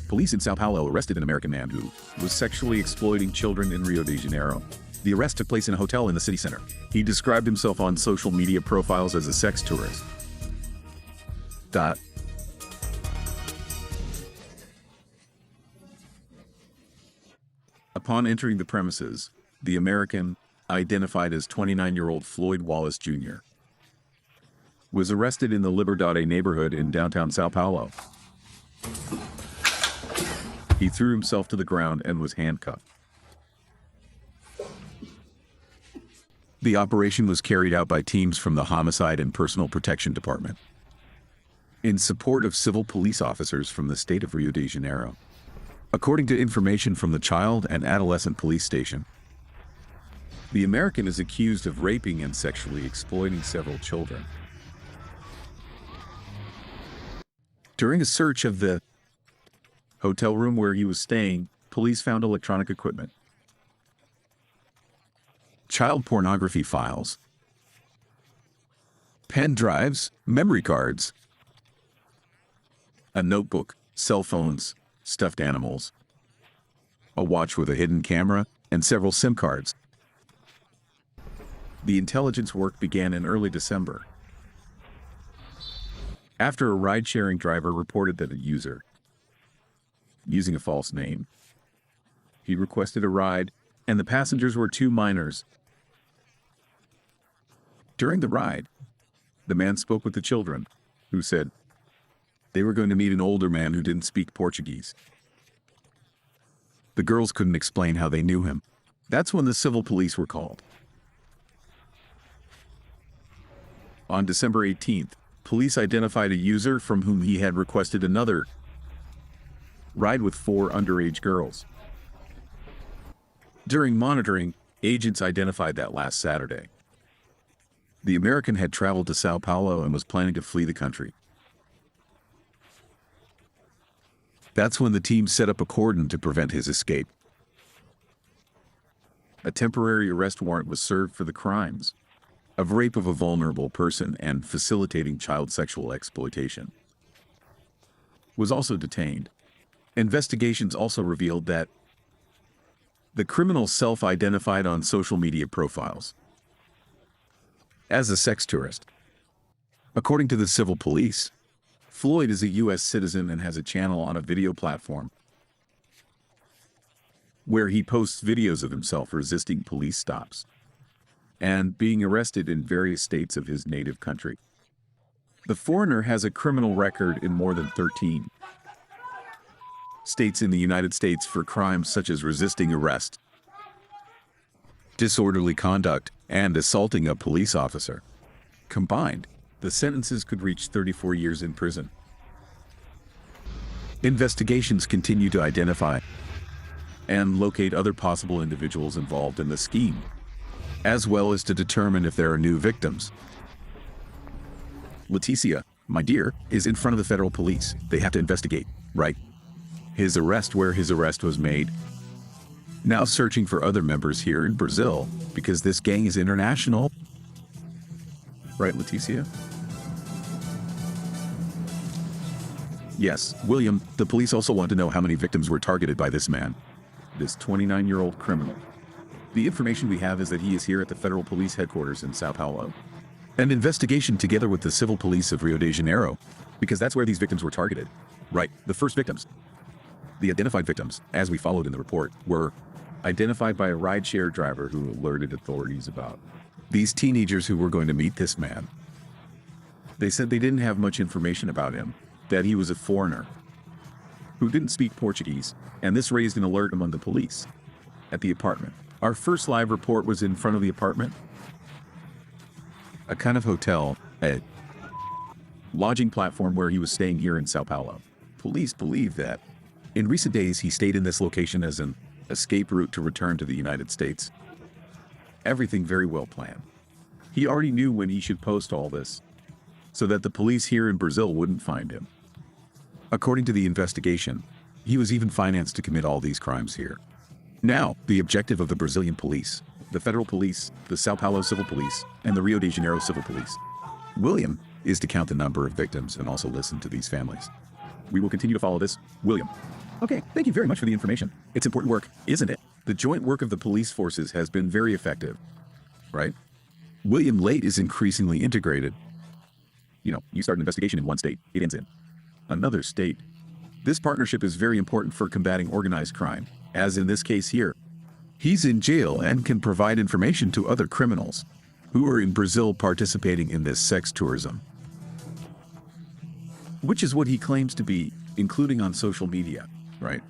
Police in Sao Paulo arrested an American man who was sexually exploiting children in Rio de Janeiro. The arrest took place in a hotel in the city center. He described himself on social media profiles as a sex tourist. Upon entering the premises, the American, identified as 29-year-old Floyd Wallace Jr., was arrested in the Liberdade neighborhood in downtown Sao Paulo. He threw himself to the ground and was handcuffed. The operation was carried out by teams from the Homicide and Personal Protection Department, in support of civil police officers from the state of Rio de Janeiro. According to information from the Child and Adolescent Police Station, the American is accused of raping and sexually exploiting several children. During a search of the hotel room where he was staying, police found electronic equipment, child pornography files, pen drives, memory cards, a notebook, cell phones, stuffed animals, a watch with a hidden camera, and several SIM cards. The intelligence work began in early December, after a ride-sharing driver reported that a user, using a false name, he requested a ride, and the passengers were two minors. During the ride, the man spoke with the children, who said they were going to meet an older man who didn't speak Portuguese. The girls couldn't explain how they knew him. That's when the civil police were called. On December 18th, police identified a user from whom he had requested another ride with 4 underage girls. During monitoring, agents identified that last Saturday, the American had traveled to Sao Paulo and was planning to flee the country. That's when the team set up a cordon to prevent his escape. A temporary arrest warrant was served for the crimes of rape of a vulnerable person and facilitating child sexual exploitation. Was also detained. Investigations also revealed that the criminal self-identified on social media profiles as a sex tourist. According to the civil police, Floyd is a U.S. citizen and has a channel on a video platform where he posts videos of himself resisting police stops and being arrested in various states of his native country. The foreigner has a criminal record in more than 13 states in the United States for crimes such as resisting arrest, disorderly conduct, and assaulting a police officer. Combined, the sentences could reach 34 years in prison. Investigations continue to identify and locate other possible individuals involved in the scheme, as well as to determine if there are new victims. Leticia, my dear, is in front of the federal police. They have to investigate, right? His arrest where his arrest was made. Now searching for other members here in Brazil, because this gang is international. Right, Leticia? Yes, William, the police also want to know how many victims were targeted by this man, this 29-year-old criminal. The information we have is that he is here at the federal police headquarters in Sao Paulo. An investigation together with the civil police of Rio de Janeiro, because that's where these victims were targeted. Right, the first victims. The identified victims, as we followed in the report, were identified by a rideshare driver who alerted authorities about these teenagers who were going to meet this man. They said they didn't have much information about him, that he was a foreigner who didn't speak Portuguese, and this raised an alert among the police at the apartment. Our first live report was in front of the apartment, a kind of hotel, a lodging platform where he was staying here in Sao Paulo. Police believe that in recent days he stayed in this location as an escape route to return to the United States. Everything very well planned. He already knew when he should post all this, so that the police here in Brazil wouldn't find him. According to the investigation, he was even financed to commit all these crimes here. Now, the objective of the Brazilian police, the federal police, the Sao Paulo civil police, and the Rio de Janeiro civil police, William, is to count the number of victims and also listen to these families. We will continue to follow this. William. Okay, thank you very much for the information. It's important work, isn't it? The joint work of the police forces has been very effective, right? William Late is increasingly integrated. You start an investigation in one state, it ends in another state. This partnership is very important for combating organized crime, as in this case here. He's in jail and can provide information to other criminals who are in Brazil participating in this sex tourism, which is what he claims to be, including on social media, right?